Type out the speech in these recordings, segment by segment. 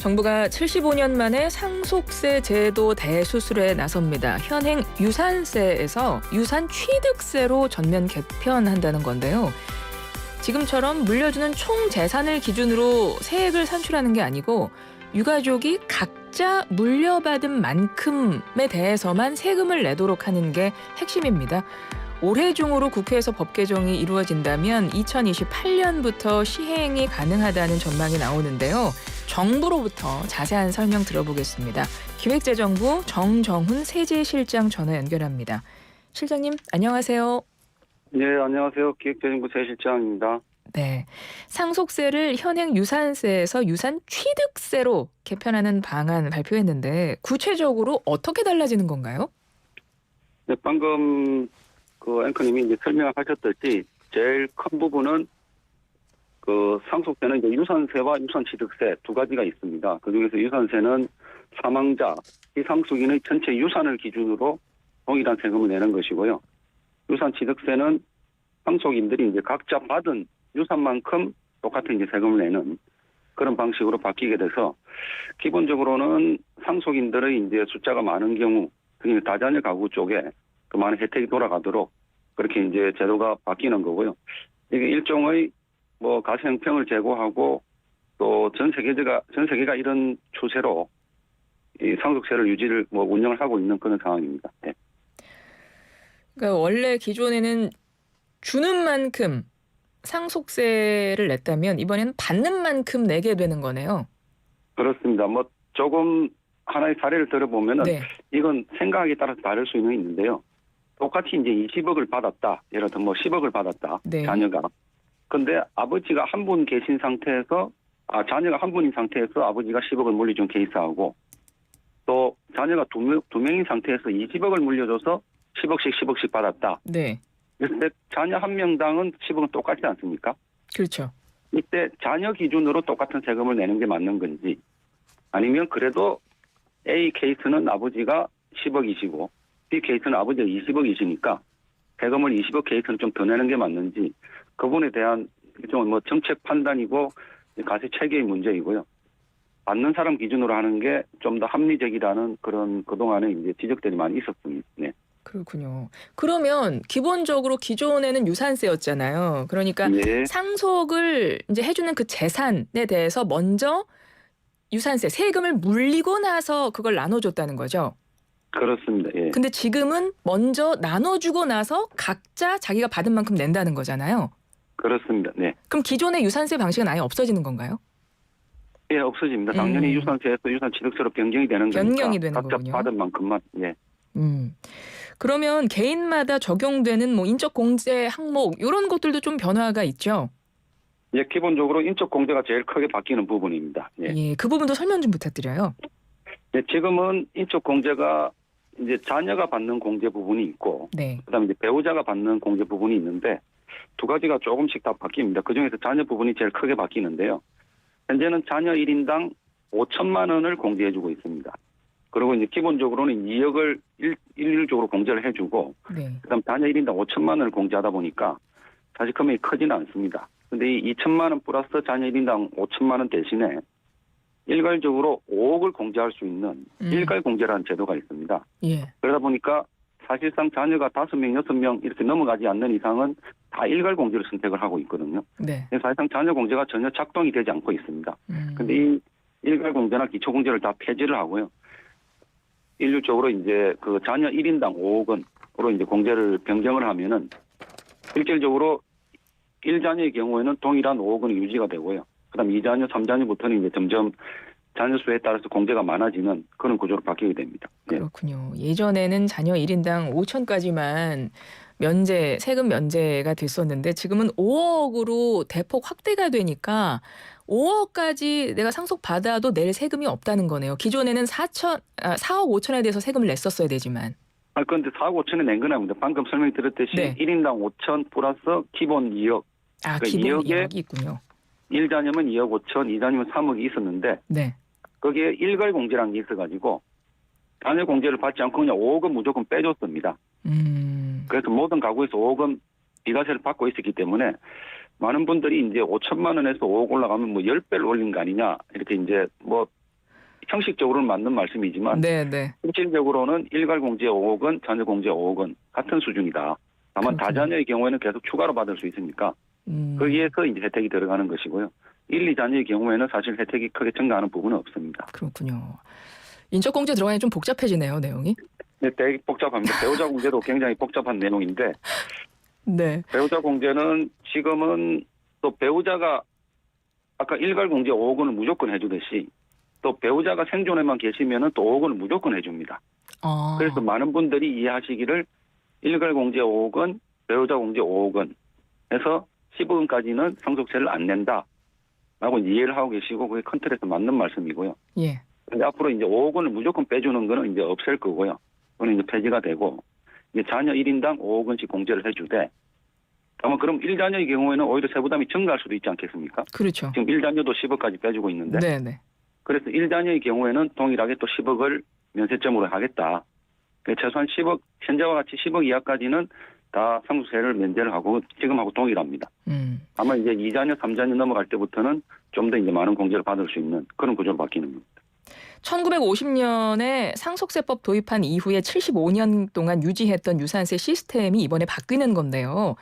정부가 75년 만에 상속세 제도 대수술에 나섭니다. 현행 유산세에서 유산 취득세로 전면 개편한다는 건데요. 지금처럼 물려주는 총 재산을 기준으로 세액을 산출하는 게 아니고 유가족이 각자 물려받은 만큼에 대해서만 세금을 내도록 하는 게 핵심입니다. 올해 중으로 국회에서 법 개정이 이루어진다면 2028년부터 시행이 가능하다는 전망이 나오는데요. 정부로부터 자세한 설명 들어보겠습니다. 기획재정부 정정훈 세제실장 전화 연결합니다. 실장님, 안녕하세요. 네, 안녕하세요. 기획재정부 세실장입니다. 네, 상속세를 현행 유산세에서 유산 취득세로 개편하는 방안 발표했는데 구체적으로 어떻게 달라지는 건가요? 네, 방금 앵커님이 이제 설명하셨듯이 제일 큰 부분은 상속세는 이제 유산세와 유산취득세 두 가지가 있습니다. 그중에서 유산세는 사망자, 희상숙인의 전체 유산을 기준으로 동일한 세금을 내는 것이고요. 유산취득세는 상속인들이 이제 각자 받은 유산만큼 똑같은 이제 세금을 내는 그런 방식으로 바뀌게 돼서 기본적으로는 상속인들의 이제 숫자가 많은 경우, 특히 다자녀 가구 쪽에 그 많은 혜택이 돌아가도록 그렇게 이제 제도가 바뀌는 거고요. 이게 일종의 가세형평을 제고하고 또 전 세계가 이런 추세로 이 상속세를 운영을 하고 있는 그런 상황입니다. 네. 그러니까 원래 기존에는 주는 만큼 상속세를 냈다면 이번에는 받는 만큼 내게 되는 거네요. 그렇습니다. 조금 하나의 사례를 들어보면은 네. 이건 생각에 따라서 다를 수는 있는데요. 똑같이 이제 20억을 받았다. 예를 들어 10억을 받았다. 네. 자녀가. 근데 아버지가 한 분 계신 상태에서 자녀가 한 분인 상태에서 아버지가 10억을 물려준 케이스하고 또 자녀가 두 명인 상태에서 20억을 물려줘서 10억씩 받았다. 네. 그런데 자녀 한 명당은 10억은 똑같지 않습니까? 그렇죠. 이때 자녀 기준으로 똑같은 세금을 내는 게 맞는 건지 아니면 그래도 A 케이스는 아버지가 10억이시고 B 케이스는 아버지가 20억이시니까 세금을 20억 케이스는 좀 더 내는 게 맞는지 그 부분에 대한 좀 정책 판단이고 가세 체계의 문제이고요. 받는 사람 기준으로 하는 게 좀 더 합리적이라는 그런 그동안에 이제 지적들이 많이 있었습니다. 네. 그렇군요. 그러면 기본적으로 기존에는 유산세였잖아요. 그러니까 네. 상속을 이제 해주는 그 재산에 대해서 먼저 유산세, 세금을 물리고 나서 그걸 나눠줬다는 거죠. 그렇습니다. 예. 근데 지금은 먼저 나눠주고 나서 각자 자기가 받은 만큼 낸다는 거잖아요. 그렇습니다. 네. 그럼 기존의 유산세 방식은 아예 없어지는 건가요? 예, 없어집니다. 당연히 유산세에서 유산취득세로 변경이 되는 거니까 변경이 되는 각자 거군요. 받은 만큼만. 예. 그러면 개인마다 적용되는 인적 공제 항목 이런 것들도 좀 변화가 있죠. 예, 기본적으로 인적 공제가 제일 크게 바뀌는 부분입니다. 예. 예, 그 부분도 설명 좀 부탁드려요. 예, 지금은 인적 공제가 이제 자녀가 받는 공제 부분이 있고, 네. 그다음에 이제 배우자가 받는 공제 부분이 있는데 두 가지가 조금씩 다 바뀝니다. 그 중에서 자녀 부분이 제일 크게 바뀌는데요. 현재는 자녀 1인당 5천만 원을 공제해주고 있습니다. 그리고 이제 기본적으로는 2억을 일률적으로 공제를 해주고, 네. 그다음 자녀 1인당 5천만 원을 공제하다 보니까 사실 금액이 크지는 않습니다. 근데 이 2천만 원 플러스 자녀 1인당 5천만 원 대신에 일괄적으로 5억을 공제할 수 있는 일괄 공제라는 제도가 있습니다. 예. 그러다 보니까 사실상 자녀가 5명, 6명 이렇게 넘어가지 않는 이상은 다 일괄 공제를 선택을 하고 있거든요. 네. 사실상 자녀 공제가 전혀 작동이 되지 않고 있습니다. 근데 이 일괄 공제나 기초 공제를 다 폐지를 하고요. 일률적으로 이제 그 자녀 1인당 5억 원으로 이제 공제를 변경을 하면은 실질적으로 1자녀의 경우에는 동일한 5억 원이 유지가 되고요. 그다음 2자녀, 3자녀부터는 이제 점점 자녀 수에 따라서 공제가 많아지는 그런 구조로 바뀌게 됩니다. 네. 그렇군요. 예전에는 자녀 1인당 5천까지만 세금 면제가 됐었는데 지금은 5억으로 대폭 확대가 되니까 5억까지 내가 상속받아도 낼 세금이 없다는 거네요. 기존에는 4억 5천에 대해서 세금을 냈었어야 되지만. 그런데 4억 5천에 낸 건 아닙니다. 방금 설명드렸듯이 네. 1인당 5천 플러스 기본 2억. 그러니까 기본 2억에 2억이 있군요. 1자녀면 2억 5천, 2자녀면 3억이 있었는데 네. 거기에 일괄 공제라는 게 있어가지고 자녀 공제를 받지 않고 그냥 5억은 무조건 빼줬습니다. 그래서 모든 가구에서 5억은 비과세를 받고 있었기 때문에 많은 분들이 이제 5천만 원에서 5억 올라가면 10배를 올린 거 아니냐 이렇게 이제 형식적으로는 맞는 말씀이지만 네, 네. 실질적으로는 일괄 공제 5억 원, 자녀 공제 5억 원 같은 수준이다. 다만 그렇군요. 다자녀의 경우에는 계속 추가로 받을 수 있으니까 거기에서 이제 혜택이 들어가는 것이고요. 1, 2자녀의 경우에는 사실 혜택이 크게 증가하는 부분은 없습니다. 그렇군요. 인적공제 들어가니 좀 복잡해지네요, 내용이. 네, 되게 복잡합니다. 배우자 공제도 굉장히 복잡한 내용인데 네. 배우자 공제는 지금은 또 배우자가 아까 일괄 공제 5억 원을 무조건 해주듯이 또 배우자가 생존에만 계시면은 또 5억 원을 무조건 해줍니다. 아, 그래서 많은 분들이 이해하시기를 일괄 공제 5억 원, 배우자 공제 5억 원 해서 10억 원까지는 상속세를 안 낸다라고 이해를 하고 계시고 그게 큰 틀에서 맞는 말씀이고요. 예. 근데 앞으로 이제 5억 원을 무조건 빼주는 거는 이제 없앨 거고요. 그건 이제 폐지가 되고 이제 자녀 1인당 5억 원씩 공제를 해주되 다만 그럼 1자녀의 경우에는 오히려 세부담이 증가할 수도 있지 않겠습니까? 그렇죠. 지금 1자녀도 10억까지 빼주고 있는데 네, 네. 그래서 1자녀의 경우에는 동일하게 또 10억을 면세점으로 하겠다. 최소한 10억, 현재와 같이 10억 이하까지는 다 상속세를 면제를 하고 지금하고 동일합니다. 아마 이제 2자녀, 3자녀 넘어갈 때부터는 좀 더 이제 많은 공제를 받을 수 있는 그런 구조로 바뀌는 겁니다. 1950년에 상속세법 도입한 이후에 75년 동안 유지했던 유산세 시스템이 이번에 바뀌는 건데요.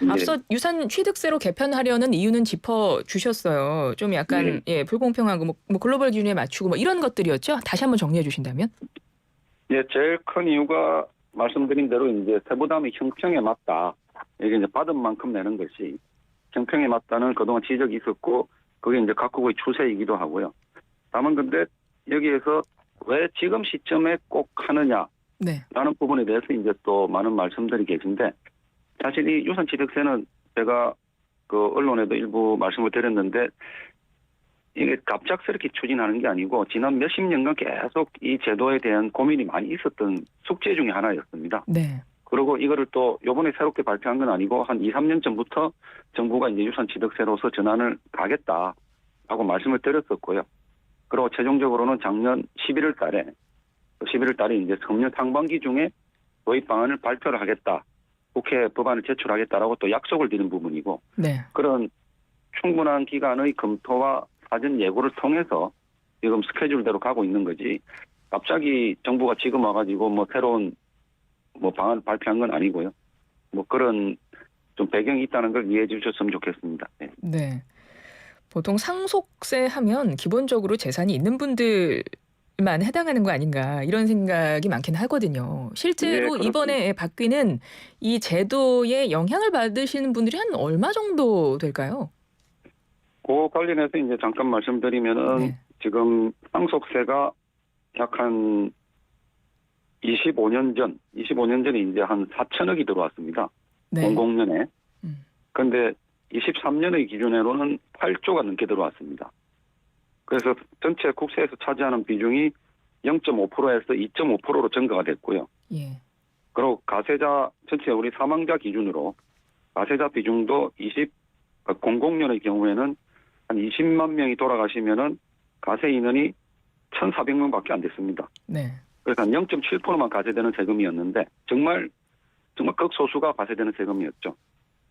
앞서 유산 취득세로 개편하려는 이유는 짚어주셨어요. 좀 약간 불공평하고 뭐 글로벌 기준에 맞추고 뭐 이런 것들이었죠. 다시 한번 정리해 주신다면? 예, 제일 큰 이유가 말씀드린 대로 이제 세부담이 형평에 맞다. 이게 이제 받은 만큼 내는 것이 형평에 맞다는 그동안 지적이 있었고 그게 이제 각국의 추세이기도 하고요. 다만 근데 여기에서 왜 지금 시점에 꼭 하느냐라는 네. 부분에 대해서 이제 또 많은 말씀들이 계신데 사실 이 유산취득세는 제가 그 언론에도 일부 말씀을 드렸는데 이게 갑작스럽게 추진하는 게 아니고 지난 몇십 년간 계속 이 제도에 대한 고민이 많이 있었던 숙제 중에 하나였습니다. 네. 그리고 이거를 또 요번에 새롭게 발표한 건 아니고 한 2, 3년 전부터 정부가 이제 유산취득세로서 전환을 가겠다라고 말씀을 드렸었고요. 그리고 최종적으로는 작년 11월 달에 이제 금년 상반기 중에 도입 방안을 발표를 하겠다. 국회 법안을 제출하겠다라고 또 약속을 드린 부분이고 네. 그런 충분한 기간의 검토와 사전 예고를 통해서 지금 스케줄대로 가고 있는 거지 갑자기 정부가 지금 와가지고 뭐 새로운 뭐 방안을 발표한 건 아니고요. 뭐 그런 좀 배경이 있다는 걸 이해해 주셨으면 좋겠습니다. 네. 네. 보통 상속세 하면 기본적으로 재산이 있는 분들만 해당하는 거 아닌가 이런 생각이 많긴 하거든요. 실제로 네, 이번에 바뀌는 이 제도에 영향을 받으시는 분들이 한 얼마 정도 될까요? 그 관련해서 이제 잠깐 말씀드리면은 네. 지금 상속세가 약 한 25년 전에 이제 한 4천억이 들어왔습니다. 네. 00년에. 음. 그런데 23년의 기준으로는 8조가 넘게 들어왔습니다. 그래서 전체 국세에서 차지하는 비중이 0.5%에서 2.5%로 증가가 됐고요. 예. 그리고 가세자 전체 우리 사망자 기준으로 가세자 비중도 00년의 경우에는 한 20만 명이 돌아가시면은 가세 인원이 1,400명밖에 안 됐습니다. 네. 그래서 한 0.7%만 가세되는 세금이었는데 정말 극소수가 가세되는 세금이었죠.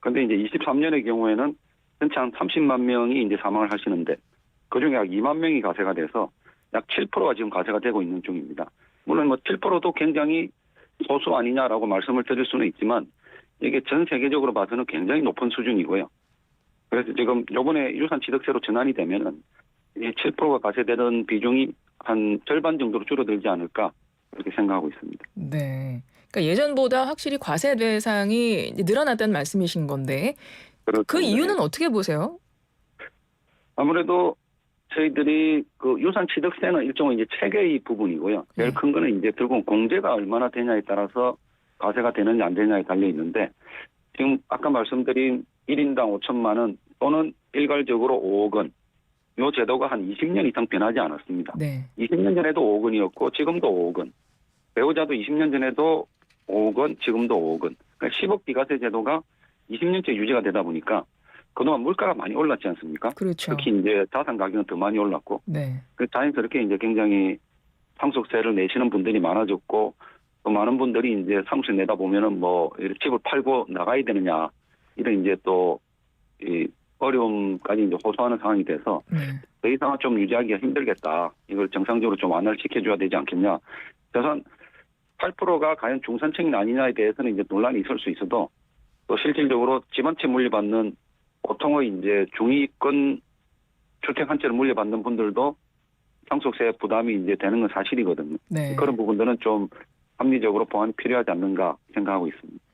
그런데 이제 23년의 경우에는 전체 한 30만 명이 이제 사망을 하시는데 그중에 약 2만 명이 가세가 돼서 약 7%가 지금 가세가 되고 있는 중입니다. 물론 뭐 7%도 굉장히 소수 아니냐라고 말씀을 드릴 수는 있지만 이게 전 세계적으로 봐서는 굉장히 높은 수준이고요. 그래서 지금 이번에 유산취득세로 전환이 되면은 이 7%가 가세되는 비중이 한 절반 정도로 줄어들지 않을까 그렇게 생각하고 있습니다. 네. 그러니까 예전보다 확실히 과세 대상이 이제 늘어났다는 말씀이신 건데 그 이유는 어떻게 보세요? 아무래도 저희들이 그 유산취득세는 일종의 이제 체계의 부분이고요. 제일 큰 거는 이제 결국 공제가 얼마나 되냐에 따라서 과세가 되느냐 안 되냐에 달려 있는데 지금 아까 말씀드린 1인당 5천만 원 또는 일괄적으로 5억 원. 이 제도가 한 20년 이상 변하지 않았습니다. 네. 20년 전에도 5억 원이었고 지금도 5억 원. 배우자도 20년 전에도 5억 원, 지금도 5억 원. 그러니까 10억 비과세 제도가 20년째 유지가 되다 보니까 그동안 물가가 많이 올랐지 않습니까? 그렇죠. 특히 이제 자산 가격은 더 많이 올랐고, 네. 자연스럽게 이제 굉장히 상속세를 내시는 분들이 많아졌고, 또 많은 분들이 이제 상속세 내다 보면은 뭐 집을 팔고 나가야 되느냐 이런 이제 또 이 어려움까지 이제 호소하는 상황이 돼서 네. 더 이상은 좀 유지하기가 힘들겠다. 이걸 정상적으로 좀 완화를 시켜줘야 되지 않겠냐. 재산 8%가 과연 중산층이 아니냐에 대해서는 이제 논란이 있을 수 있어도 또 실질적으로 집 한 채 물려받는 보통의 이제 중위권 주택 한 채를 물려받는 분들도 상속세 부담이 이제 되는 건 사실이거든요. 네. 그런 부분들은 좀 합리적으로 보완이 필요하지 않는가 생각하고 있습니다.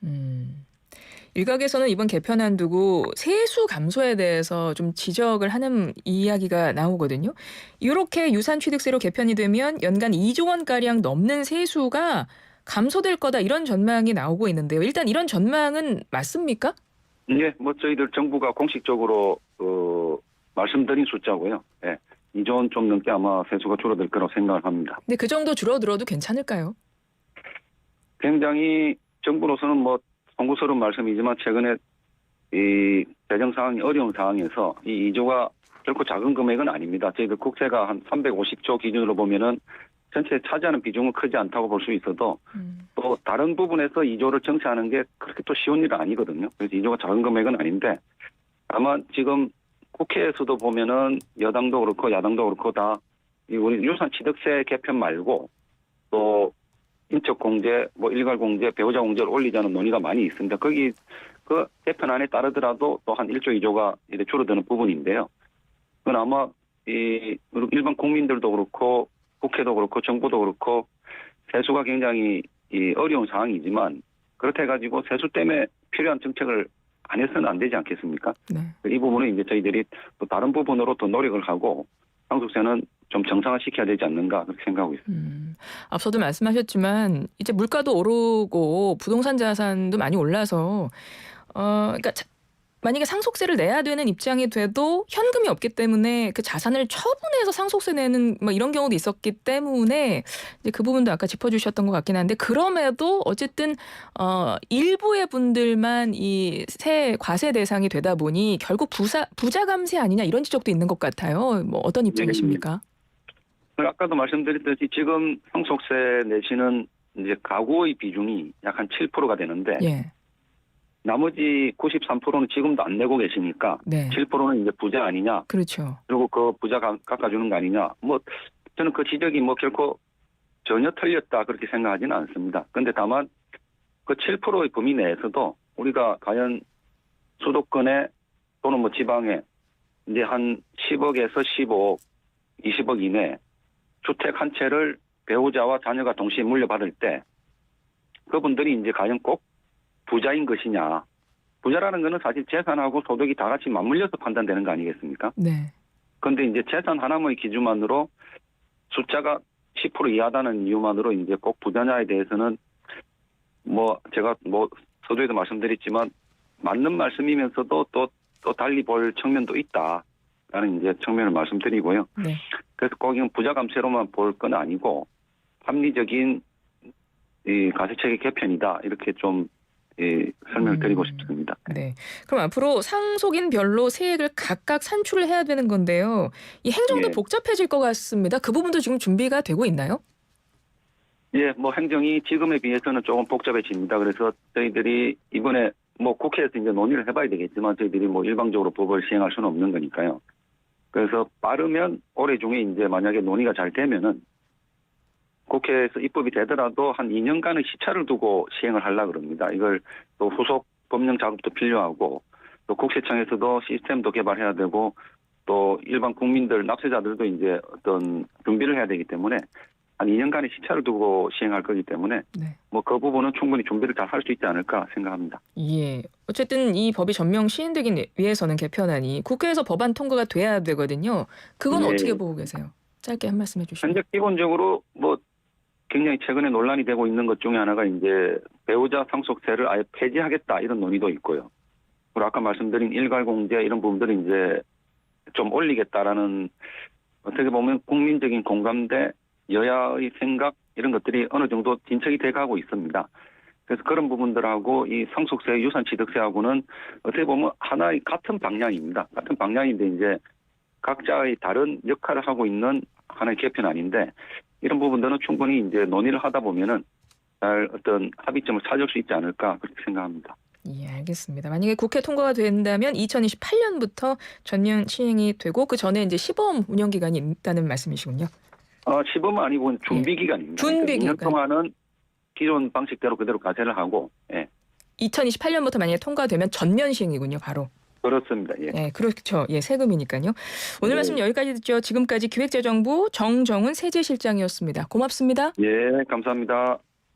일각에서는 이번 개편안 두고 세수 감소에 대해서 좀 지적을 하는 이야기가 나오거든요. 이렇게 유산취득세로 개편이 되면 연간 2조 원가량 넘는 세수가 감소될 거다 이런 전망이 나오고 있는데요. 일단 이런 전망은 맞습니까? 예, 뭐 저희들 정부가 공식적으로 말씀드린 숫자고요. 예, 2조 원 좀 넘게 아마 세수가 줄어들 거라고 생각을 합니다. 근데 그 정도 줄어들어도 괜찮을까요? 굉장히 정부로서는 뭐 송구스러운 말씀이지만 최근에 이 재정 상황이 어려운 상황에서 이 2조가 결코 작은 금액은 아닙니다. 저희들 국세가 한 350조 기준으로 보면은 전체에 차지하는 비중은 크지 않다고 볼 수 있어도 또 다른 부분에서 2조를 정치하는 게 그렇게 또 쉬운 일은 아니거든요. 그래서 2조가 작은 금액은 아닌데 다만 지금 국회에서도 보면은 여당도 그렇고 야당도 그렇고 다 우리 유산취득세 개편 말고 또 인적공제, 뭐 일괄공제, 배우자공제를 올리자는 논의가 많이 있습니다. 거기 그 개편안에 따르더라도 또 한 1조, 2조가 이제 줄어드는 부분인데요. 그건 아마 이 일반 국민들도 그렇고 국회도 그렇고 정부도 그렇고 세수가 굉장히 어려운 상황이지만 그렇다 해가지고 세수 때문에 필요한 정책을 안 해서는 안 되지 않겠습니까? 네. 이 부분은 이제 저희들이 또 다른 부분으로 또 노력을 하고 상속세는 좀 정상화시켜야 되지 않는가 그렇게 생각하고 있습니다. 앞서도 말씀하셨지만 이제 물가도 오르고 부동산 자산도 많이 올라서 그러니까 만약에 상속세를 내야 되는 입장이 돼도 현금이 없기 때문에 그 자산을 처분해서 상속세 내는 뭐 이런 경우도 있었기 때문에 이제 그 부분도 아까 짚어주셨던 것 같긴 한데 그럼에도 어쨌든 일부의 분들만 이 과세 대상이 되다 보니 결국 부자 감세 아니냐 이런 지적도 있는 것 같아요. 뭐 어떤 입장이십니까? 아까도 말씀드렸듯이 지금 상속세 내시는 이제 가구의 비중이 약 한 7%가 되는데 예. 나머지 93%는 지금도 안 내고 계시니까 네. 7%는 이제 부자 아니냐. 그렇죠. 그리고 그 부자 깎아주는 거 아니냐. 뭐 저는 그 지적이 뭐 결코 전혀 틀렸다 그렇게 생각하지는 않습니다. 그런데 다만 그 7%의 범위 내에서도 우리가 과연 수도권에 또는 뭐 지방에 이제 한 10억에서 15억, 20억 이내 주택 한 채를 배우자와 자녀가 동시에 물려받을 때 그분들이 이제 과연 꼭 부자인 것이냐. 부자라는 거는 사실 재산하고 소득이 다 같이 맞물려서 판단되는 거 아니겠습니까? 네. 그런데 이제 재산 하나의 기준만으로 숫자가 10% 이하다는 이유만으로 이제 꼭 부자냐에 대해서는 뭐 제가 뭐 서두에도 말씀드렸지만 맞는 말씀이면서도 또 달리 볼 측면도 있다라는 이제 측면을 말씀드리고요. 네. 그래서 꼭 이건 부자 감세로만 볼 건 아니고 합리적인 이 과세체계 개편이다 이렇게 좀 설명을 드리고 싶습니다. 네. 그럼 앞으로 상속인별로 세액을 각각 산출을 해야 되는 건데요. 이 행정도 예. 복잡해질 것 같습니다. 그 부분도 지금 준비가 되고 있나요? 예, 뭐 행정이 지금에 비해서는 조금 복잡해집니다. 그래서 저희들이 이번에 뭐 국회에서 이제 논의를 해봐야 되겠지만 저희들이 뭐 일방적으로 법을 시행할 수는 없는 거니까요. 그래서 빠르면 올해 중에 이제 만약에 논의가 잘 되면은 국회에서 입법이 되더라도 한 2년간의 시차를 두고 시행을 하려고 그럽니다. 이걸 또 후속 법령 작업도 필요하고 또 국세청에서도 시스템도 개발해야 되고 또 일반 국민들 납세자들도 이제 어떤 준비를 해야 되기 때문에 한 2년간의 시차를 두고 시행할 거기 때문에 네. 뭐 그 부분은 충분히 준비를 잘 할 수 있지 않을까 생각합니다. 예. 어쨌든 이 법이 전면 시행되기 위해서는 개편안이 국회에서 법안 통과가 돼야 되거든요. 그건 예. 어떻게 보고 계세요? 짧게 한 말씀 해주시면. 현재 기본적으로 뭐 굉장히 최근에 논란이 되고 있는 것 중에 하나가 이제 배우자 상속세를 아예 폐지하겠다 이런 논의도 있고요. 그리고 아까 말씀드린 일괄공제 이런 부분들을 이제 좀 올리겠다라는 어떻게 보면 국민적인 공감대, 여야의 생각 이런 것들이 어느 정도 진척이 돼가고 있습니다. 그래서 그런 부분들하고 이 상속세, 유산취득세하고는 어떻게 보면 하나의 같은 방향입니다. 같은 방향인데 이제 각자의 다른 역할을 하고 있는 하나의 개편안인데 이런 부분들은 충분히 이제 논의를 하다 보면은 잘 어떤 합의점을 찾을 수 있지 않을까 그렇게 생각합니다. 예, 알겠습니다. 만약에 국회 통과가 된다면 2028년부터 전면 시행이 되고 그 전에 이제 시범 운영 기간이 있다는 말씀이시군요. 시범은 아니고 준비 기간입니다. 준비 그러니까 2년 기간. 동안은 기존 방식대로 그대로 과세를 하고, 예. 2028년부터 만약에 통과되면 전면 시행이군요, 바로. 그렇습니다. 예. 예, 그렇죠. 예, 세금이니까요. 오늘 네. 말씀 여기까지 듣죠. 지금까지 기획재정부 정정훈 세제실장이었습니다. 고맙습니다. 예, 감사합니다.